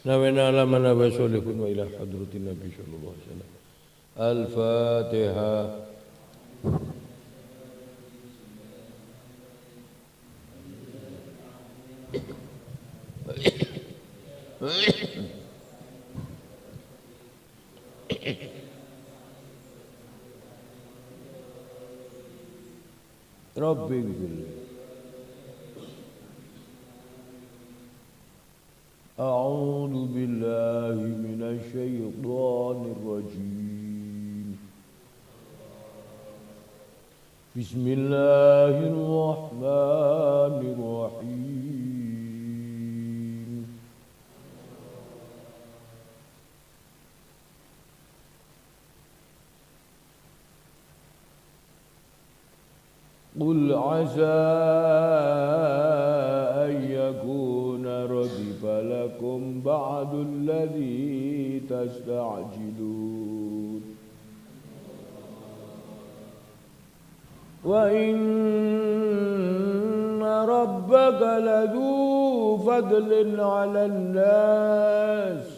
nawena ala mana wa solihun wa ila hadratin Nabi sallallahu alaihi wasallam. Al-Fatihah. Rabbi ghfirli. A'udzu billahi minasy syaithanir rajim. Bismillahirrahmanirrahim. Qul asa an yakuna radifa lakum ba'du alladhi tasta'jilun wa inna rabbaka ladu fadlin 'alan nas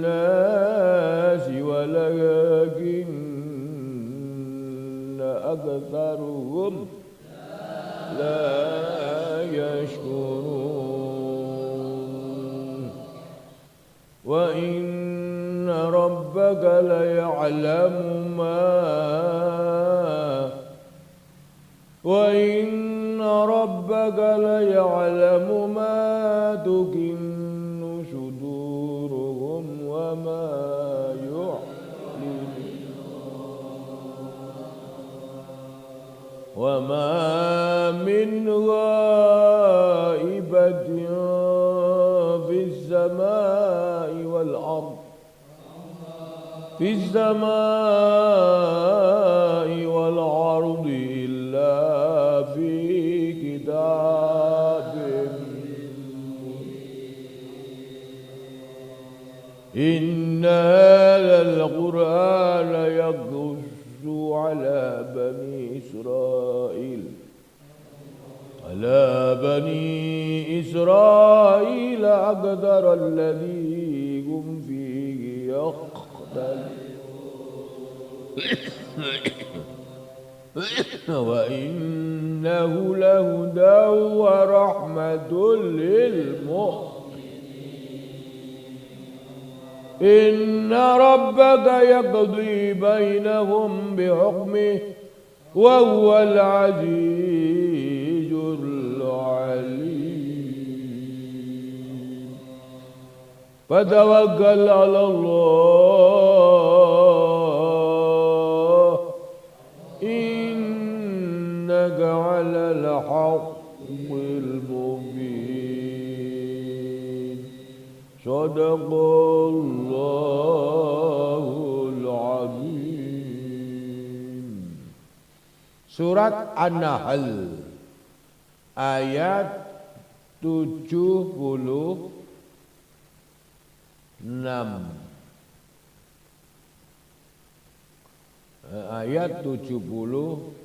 الناس ولكن أكثرهم لا يشكرون وإن ربك ليعلم ما تكن صدورهم وما وما من غائبة في السماء والأرض إلا في كتاب إن هذا القرآن يقص على بني إسرائيل أقدر الذي هم فيه يختلفون وإنه لهدى ورحمة للمؤمنين إن ربك يقضي بينهم بحكمه وهو العزيز العليم فتوكل على الله إنك على الحق المبين صدق الله العظيم. Surat An-Nahl ayat 76. Ayat 72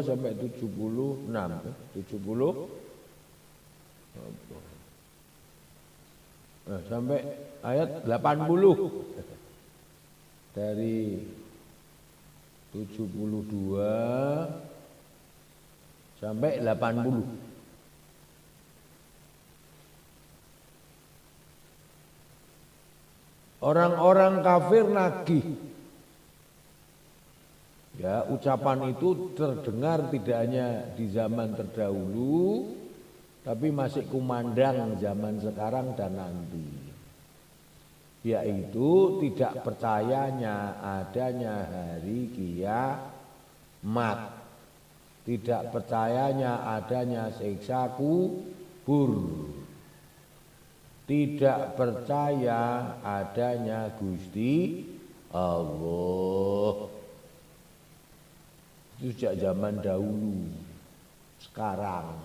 sampai 76. 70 sampai ayat 80. Dari 72 sampai 80. Orang-orang kafir nagih. Ya, ucapan itu terdengar tidak hanya di zaman terdahulu, tapi masih kumandang zaman sekarang dan nanti. Yaitu tidak percayanya adanya hari kiamat, tidak percayanya adanya siksa kubur, tidak percaya adanya Gusti Allah. Itu sejak zaman dahulu. Sekarang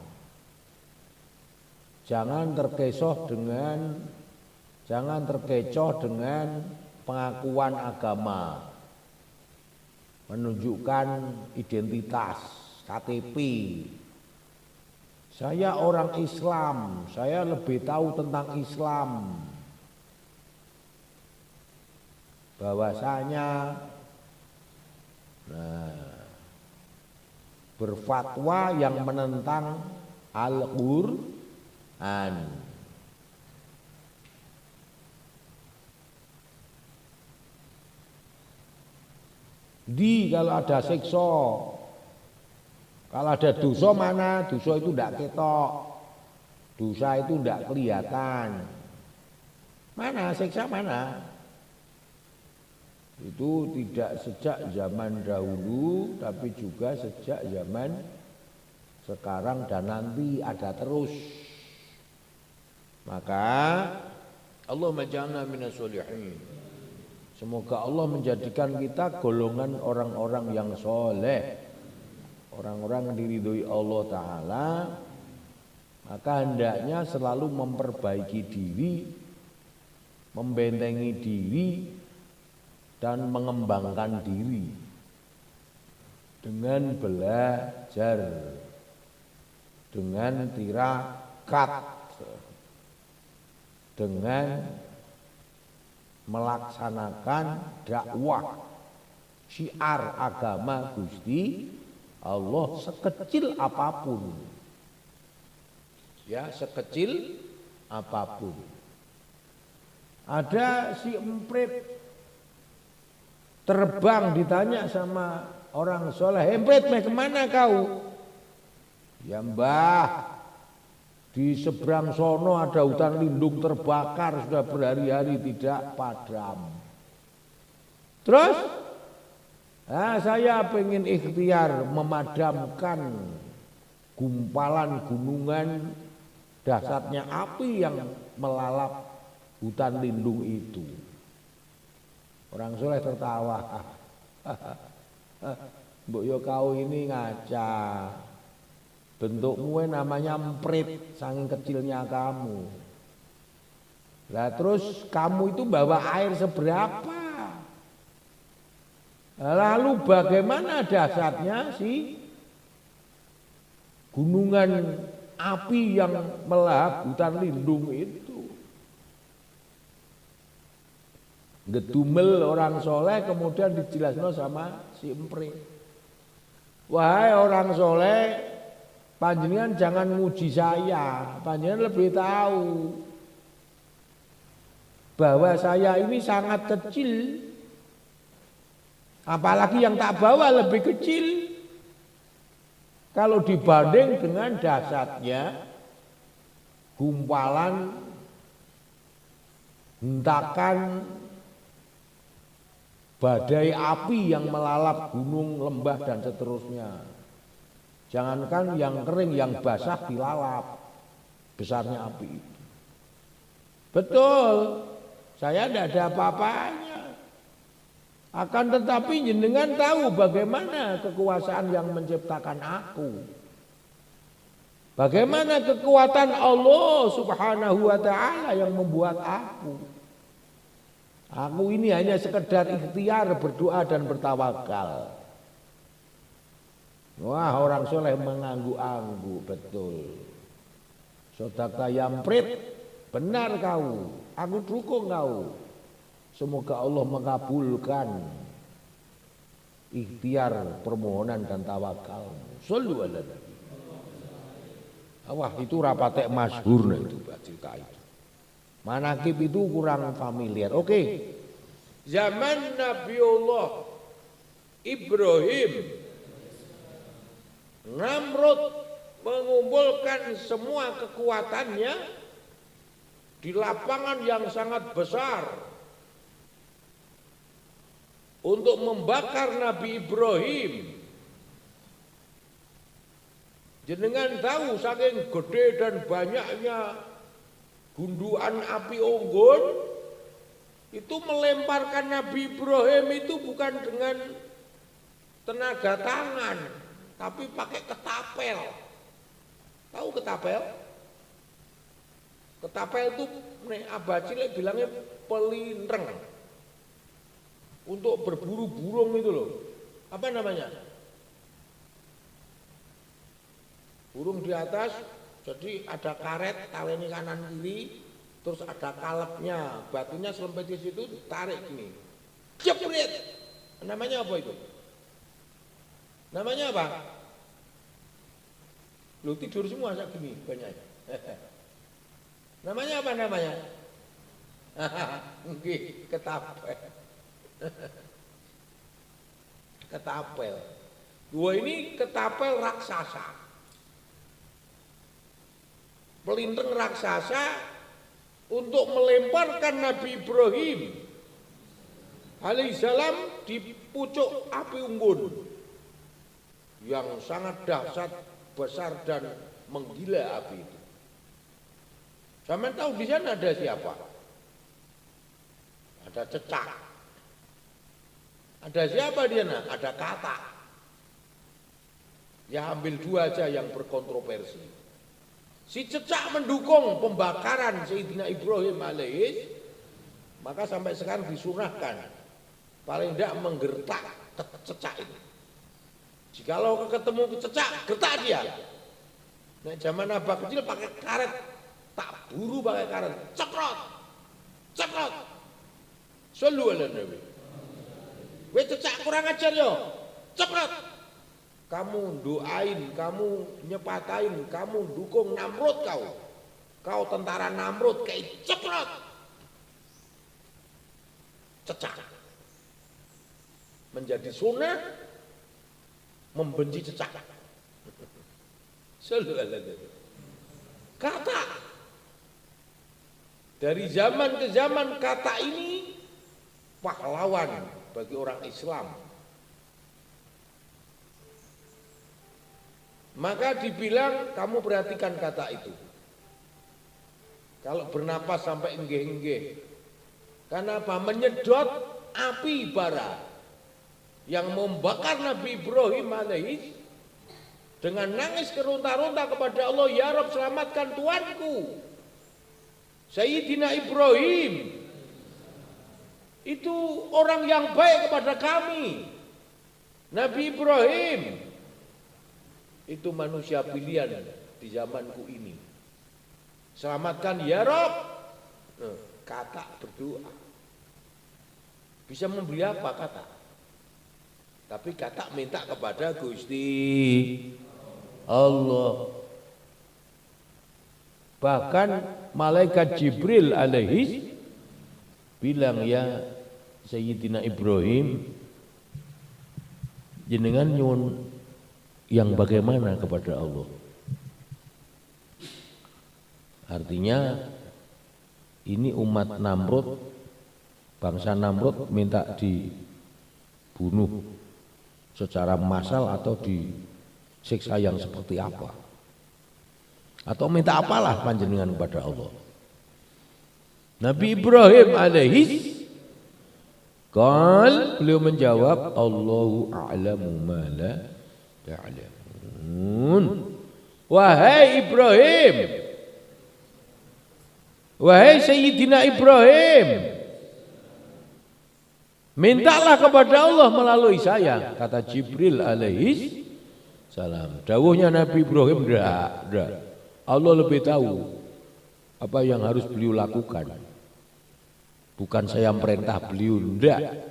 jangan terkecoh dengan pengakuan agama. menunjukkan identitas, KTP. Saya orang Islam, saya lebih tahu tentang Islam. Bahwasanya berfatwa yang menentang Al-Qur'an. Kalau ada siksa, kalau ada dosa mana? Dosa itu tidak ketok, dosa itu tidak kelihatan. Mana siksa mana? Itu tidak sejak zaman dahulu, tapi juga sejak zaman sekarang dan nanti ada terus. Maka Allahumma ja'alna minas sholihin. Semoga Allah menjadikan kita golongan orang-orang yang soleh, orang-orang yang diridhoi Allah Ta'ala. Maka hendaknya selalu memperbaiki diri, membentengi diri, dan mengembangkan diri dengan belajar, dengan tirakat, dengan melaksanakan dakwah syiar agama Gusti Allah sekecil apapun, ya sekecil apapun. Ada si emprit terbang, ditanya sama orang soleh, emprit meh kemana kau? Ya mbah, di seberang sono ada hutan lindung terbakar sudah berhari-hari tidak padam. Terus, saya pengen ikhtiar memadamkan gumpalan gunungan dahsyatnya api yang melalap hutan lindung itu. Orang soleh tertawa. Mbok yo kau ini ngaca. Bentukmu namanya emprit, saking kecilnya kamu. Lah terus kamu itu bawa air seberapa? Lalu bagaimana dahsyatnya si gunungan api yang melahap hutan lindung itu? Gedumel orang soleh kemudian dijelaskan sama si emprit. Wahai orang soleh, panjenengan jangan muji saya, panjenengan lebih tahu bahwa saya ini sangat kecil, apalagi yang tak bawa lebih kecil kalau dibanding dengan dahsyatnya gumpalan, hentakan badai api yang melalap gunung, lembah dan seterusnya. Jangankan yang kering, yang basah dilalap besarnya api itu. Betul, saya tidak ada apa-apanya. Akan tetapi jenengan tahu bagaimana kekuasaan yang menciptakan aku. Bagaimana kekuatan Allah Subhanahu wa ta'ala yang membuat aku. Aku ini hanya sekedar ikhtiar berdoa dan bertawakal. Wah, orang soleh mengangguk-angguk, betul. Sodaka yamprit, benar kau, aku dukung kau. Semoga Allah mengabulkan ikhtiar permohonan dan tawakal. Shallu ala nabi. Wah, itu rapatek masyhur itu cerita itu. Manakib itu kurang familiar. Oke. Zaman Nabiullah Ibrahim, Namrud mengumpulkan semua kekuatannya di lapangan yang sangat besar untuk membakar Nabi Ibrahim. Jenengan tahu saking gede dan banyaknya gundukan api unggun itu melemparkan Nabi Ibrahim itu bukan dengan tenaga tangan, tapi pakai ketapel. Tahu ketapel? Ketapel itu Abah Cilik bilangnya pelindreng untuk berburu burung itu loh. Apa namanya? Burung di atas, jadi ada karet, taleni kanan kiri, terus ada kalepnya, batunya selempit di situ, tarik gini. Jepret. Namanya apa itu? Namanya apa? Lu tidur semua saat gini banyak. Namanya apa namanya? Nggih, ketapel. Ketapel. Dua ini ketapel raksasa. Pelintang raksasa untuk melemparkan Nabi Ibrahim alaihissalam di pucuk api unggun yang sangat dahsyat, besar dan menggila api itu. Sampeyan tahu di sana ada siapa? Ada cecak. Ada siapa dia? Ada kata. Ya ambil dua aja yang berkontroversi. Si cecak mendukung pembakaran Sayyidina Ibrahim alaihis, maka sampai sekarang disunahkan paling tidak menggertak cecak itu. Jikalau ketemu cecak, gertak dia. Nah zaman abah kecil pakai karet, tak buru pakai karet, cekrot, cekrot. Sallu ala Nabi. Weh cecak kurang ajar yo, cekrot. Kamu doain, kamu nyepatain, kamu dukung Namrud kau. Kau tentara Namrud kayak cekrot. Cecak. Menjadi sunnah membenci cecak. Kata. Dari zaman ke zaman kata ini pahlawan bagi orang Islam. Maka dibilang kamu perhatikan kata itu. Kalau bernapas sampai enggeh-enggeh. Karena apa? Menyedot api bara yang membakar Nabi Ibrahim alaihis dengan nangis keronta-ronta kepada Allah, ya Rabb selamatkan Tuanku Sayyidina Ibrahim. Itu orang yang baik kepada kami. Nabi Ibrahim itu manusia pilihan di zamanku ini. Selamatkan ya Rabb. Kata berdoa. Bisa memberi apa kata? Tapi kata minta kepada Gusti Allah. Bahkan malaikat Jibril alaihis bilang, ya Sayyidina Ibrahim, jenengan nyuwun yang bagaimana kepada Allah? Artinya ini umat Namrud, bangsa Namrud minta dibunuh secara massal atau disiksa yang seperti apa? Atau minta apalah panjenengan kepada Allah? Nabi Ibrahim alaihis beliau menjawab, Allahu a'lamu ma la ta'lamun. Wahai Ibrahim, wahai Sayyidina Ibrahim, mintalah kepada Allah melalui saya, kata Jibril alaihis salam. Dawuhnya Nabi Ibrahim, enggak. Allah lebih tahu apa yang harus beliau lakukan. Bukan saya perintah beliau, enggak.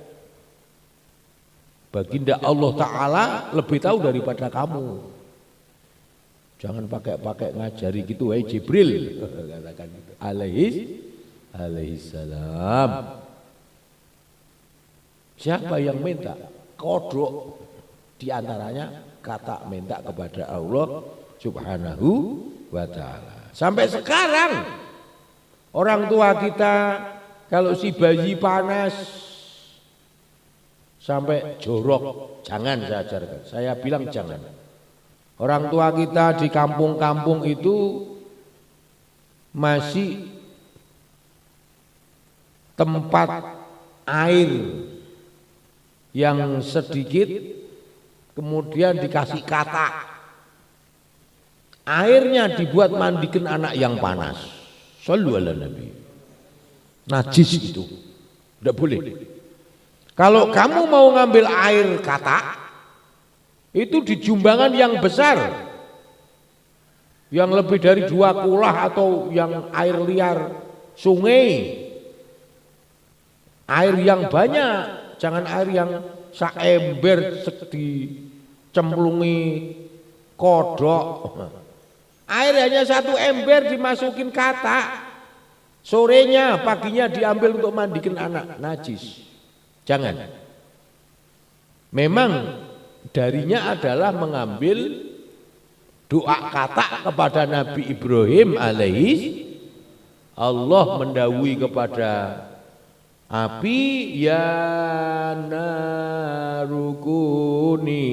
Baginda Allah Ta'ala lebih tahu daripada kamu. Jangan pakai ngajari gitu, wahai Jibril, katakan gitu. Alaihis salam. Siapa yang minta? Kodok diantaranya kata minta kepada Allah Subhanahu wa ta'ala. Sampai sekarang orang tua kita kalau si bayi panas sampai jorok, jangan saya ajarkan. Saya bilang jangan. Orang tua kita di kampung-kampung itu masih tempat air yang sedikit kemudian dikasih kata. Airnya dibuat mandikan anak yang panas. Shallu ala Nabi. Najis itu. Tidak boleh. Kalau kamu mau ngambil air kata, Itu di jumbangan yang besar, yang lebih dari 2 kulah atau yang air liar sungai, air yang banyak, jangan air yang saember dicemplungi kodok. Air hanya 1 ember dimasukin katak, sorenya paginya diambil untuk mandikan anak, najis. Jangan. Memang darinya adalah mengambil doa katak kepada Nabi Ibrahim alaihi. Allah mendawuhi kepada api, ya narukuni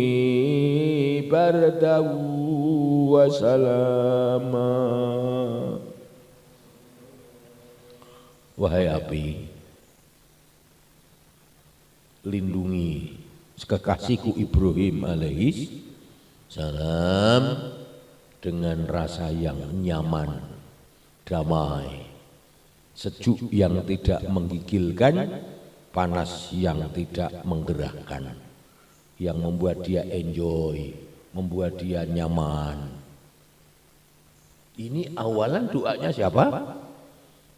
bardaw wa salama. Wahai api, lindungi kekasihku Ibrahim alaihi salam dengan rasa yang nyaman, damai, sejuk yang tidak menggigilkan, panas yang tidak menggerahkan, yang membuat dia enjoy, membuat dia nyaman. Ini awalan doanya siapa?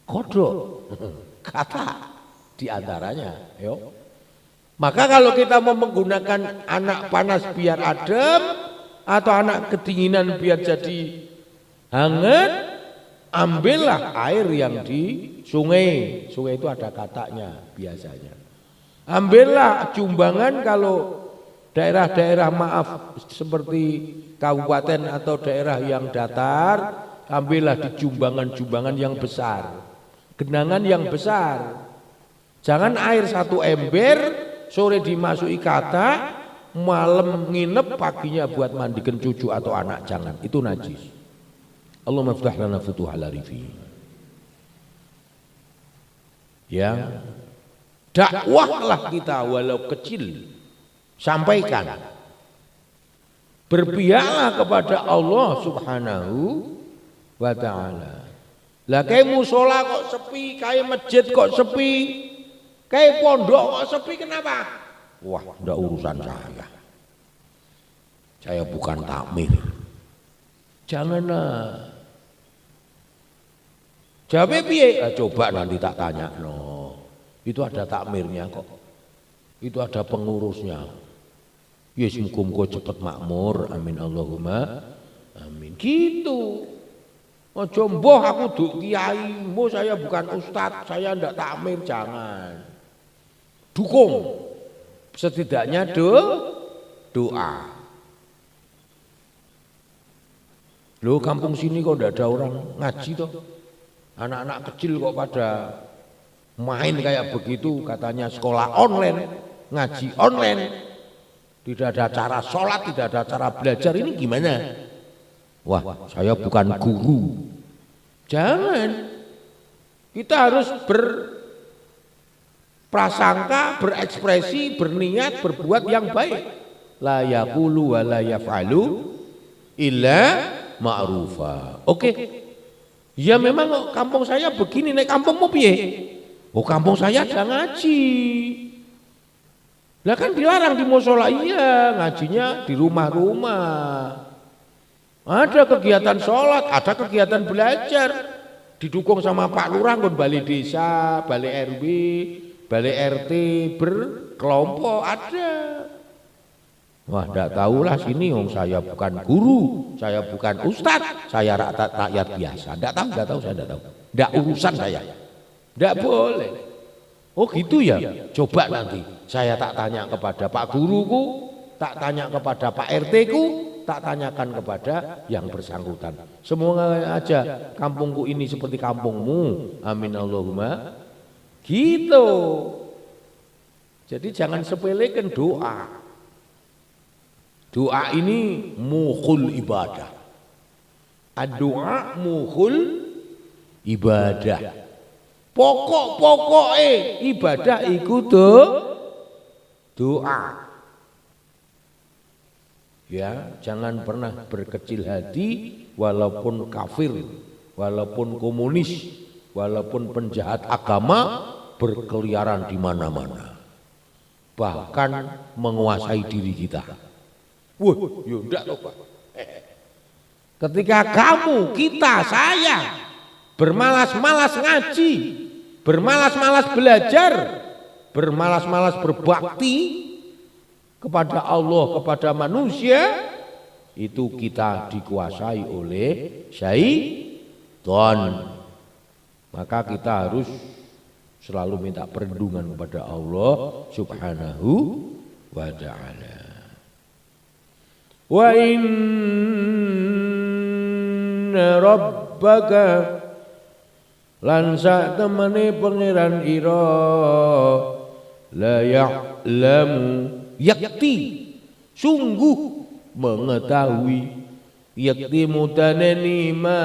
Kodok, kata di antaranya. Yo. Maka kalau kita mau menggunakan anak panas biar adem atau anak kedinginan biar jadi hangat, ambillah air yang di sungai. Sungai itu ada kataknya biasanya. Ambillah jumbangan kalau daerah-daerah maaf seperti kabupaten atau daerah yang datar, ambillah di jumbangan-jumbangan yang besar, genangan yang besar. Jangan air 1 ember sore dimasuki katak, malam nginep, paginya buat mandikan cucu atau anak, jangan, itu najis. Allahumma iftah lana futuhal arifin. Ya, dakwahlah kita walau kecil, sampaikan, berpihaklah kepada Allah subhanahu wa ta'ala. Lah kayak musola kok sepi, kayak masjid kok sepi, kayak pondok kok sepi, kenapa? Wah, enggak urusan saya. Saya bukan takmir. Janganlah. Jawabnya piye? Coba nanti tak tanya. No. Itu ada takmirnya kok. Itu ada pengurusnya. Yes, muga-muga cepet makmur. Amin Allahumma. Amin. Gitu. Ojo mboh aku duk kiai, mboh saya bukan ustadz, saya ndak takmir, jangan. Dukung. Setidaknya doa. Loh, kampung sini kok ndak ada orang ngaji toh? Anak-anak kecil kok pada main kayak begitu, katanya sekolah online, ngaji online. Tidak ada cara sholat, tidak ada cara belajar, ini gimana? Wah, saya bukan guru. Jangan. Kita harus berprasangka, berekspresi, berniat, berbuat yang baik. La yaqulu wa la yaf'alu illa ma'rufa. Oke. Ya memang kampung saya begini, nek kampungmu piye? Oh, kampung saya ada ngaji. Lah kan dilarang di musola, iya, ngajinya di rumah-rumah. Ada kegiatan sholat, ada kegiatan belajar, didukung sama Pak Lurah, balai desa, balai RW, balai RT, berkelompok ada. Wah, tidak tahulah sini, saya bukan guru, saya bukan ustadz, saya rakyat biasa. Tidak tahu, saya tidak tahu. Tidak urusan saya, tidak boleh. Oh gitu ya, coba nanti saya tak tanya kepada Pak Guruku, tak tanya kepada Pak RT ku, tak tanyakan kepada yang bersangkutan. Semoga aja kampungku ini seperti kampungmu. Amin Allahumma. Gitu. Jadi jangan sepelekan doa. Doa ini mukhul ibadah. Doa mukhul ibadah. Pokok-pokoknya ibadah ikut doa. Ya, jangan pernah berkecil hati walaupun kafir, walaupun komunis, walaupun penjahat agama berkeliaran di mana-mana. Bahkan menguasai diri kita. Wah, ya ndak toh Pak. Ketika kamu, kita, saya bermalas-malas ngaji, bermalas-malas belajar, bermalas-malas berbakti kepada Allah, kepada manusia, itu kita dikuasai oleh syaitan. Maka kita harus selalu minta perlindungan kepada Allah Subhanahu wa ta'ala. Wa inna rabbaka lan sak temene pangeran ira la ya'lamu yakti sungguh mengetahui yakti mutanani ma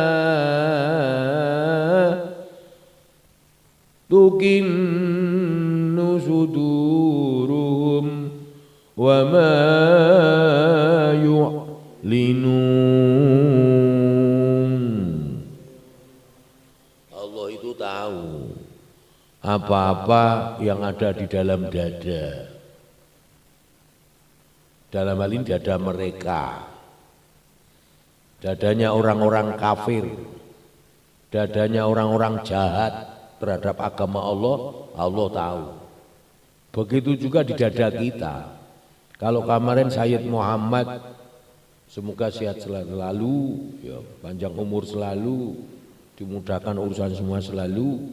tukinnu suduruhum wa ma yu'linun. Allah itu tahu apa-apa yang ada di dalam dada. Dalam hal ini dada mereka, dadanya orang-orang kafir, dadanya orang-orang jahat terhadap agama Allah, Allah tahu. Begitu juga di dada kita. Kalau kemarin Sayyid Muhammad, semoga sehat selalu, ya, panjang umur selalu, dimudahkan urusan semua selalu.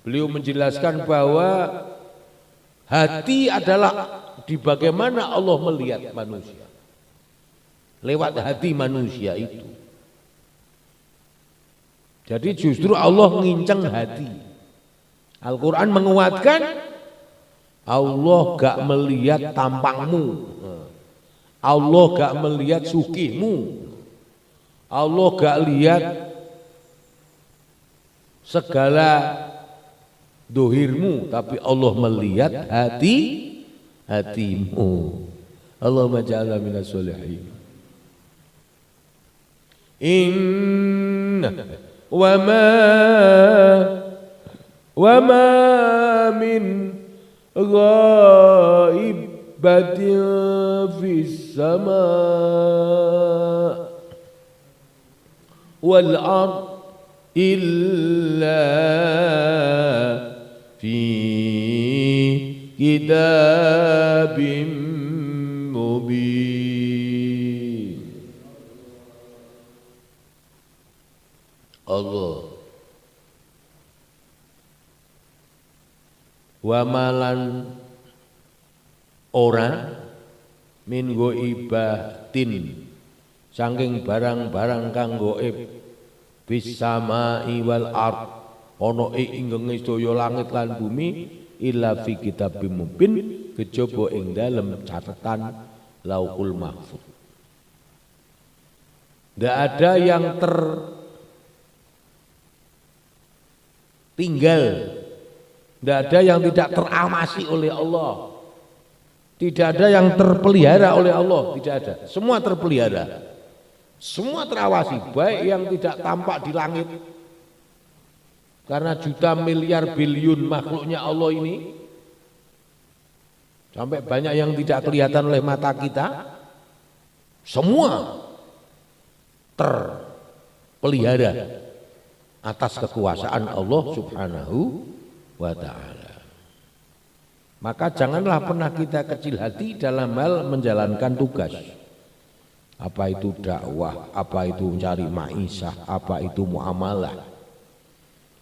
Beliau menjelaskan bahwa hati adalah di bagaimana Allah melihat manusia. Lewat hati manusia itu. Jadi justru Allah nginceng hati. Al-Quran menguatkan Allah gak melihat tampangmu, Allah gak melihat sukihmu, Allah gak lihat segala dohirmu, tapi Allah melihat hatimu. Allahumma ja'alna minas sholihin. Inna wa ma min ghaibatin fis sama wal ard illa fi kitabim mubin. Allah wa malan ora min ghaibatin saking barang-barang kang gaib bis samai wal ard ana ing ingkang sedaya langit lan bumi illa fi kitabim mubin kejaba ing dalem catatan Lauhul Mahfuz. Tidak ada yang tertinggal, tidak ada yang tidak terawasi oleh Allah, tidak ada yang terpelihara oleh Allah, tidak ada. Semua terpelihara, semua terawasi, baik yang tidak tampak di langit. Karena juta miliar biliun makhluknya Allah ini, sampai banyak yang tidak kelihatan oleh mata kita, semua terpelihara atas kekuasaan Allah Subhanahu wa ta'ala. Maka janganlah pernah kita kecil hati dalam hal menjalankan tugas. Apa itu dakwah, apa itu mencari maisha, apa itu muamalah.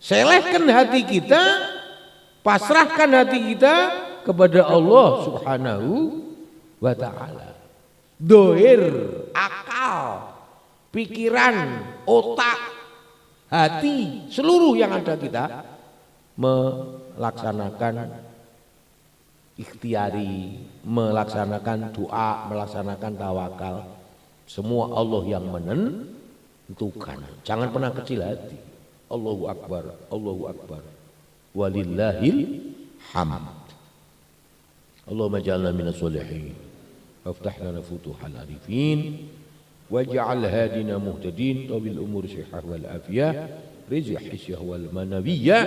Selehkan hati kita, pasrahkan hati kita kepada Allah Subhanahu wa ta'ala. Dohir, akal, pikiran, otak, hati, seluruh yang ada kita melaksanakan ikhtiari, melaksanakan doa, melaksanakan tawakal. Semua Allah yang menentukan. Jangan pernah kecil hati. Allahu Akbar, Allahu Akbar. Walillahil hamd. Allahumma ja'alna minas sholihin. Waftah lana futuhal arifin. Waj'al hadina muhtadin. Tabil umur syihah wal afiyah. Rizq hisyah wal manawiyah.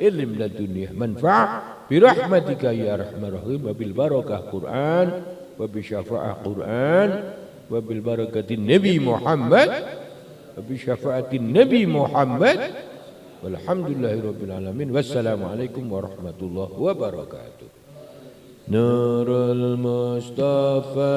Ilm ladunyah manfa' birahmatika ya arhamar rahim. Wabil barakah Quran. Wabil syafa'ah Quran. wa bil barakatin Nabi Muhammad wa bi syafaatin Nabi Muhammad walhamdulillahi rabbil alamin. Wassalamualaikum warahmatullahi wabarakatuh. Nurul Mustafa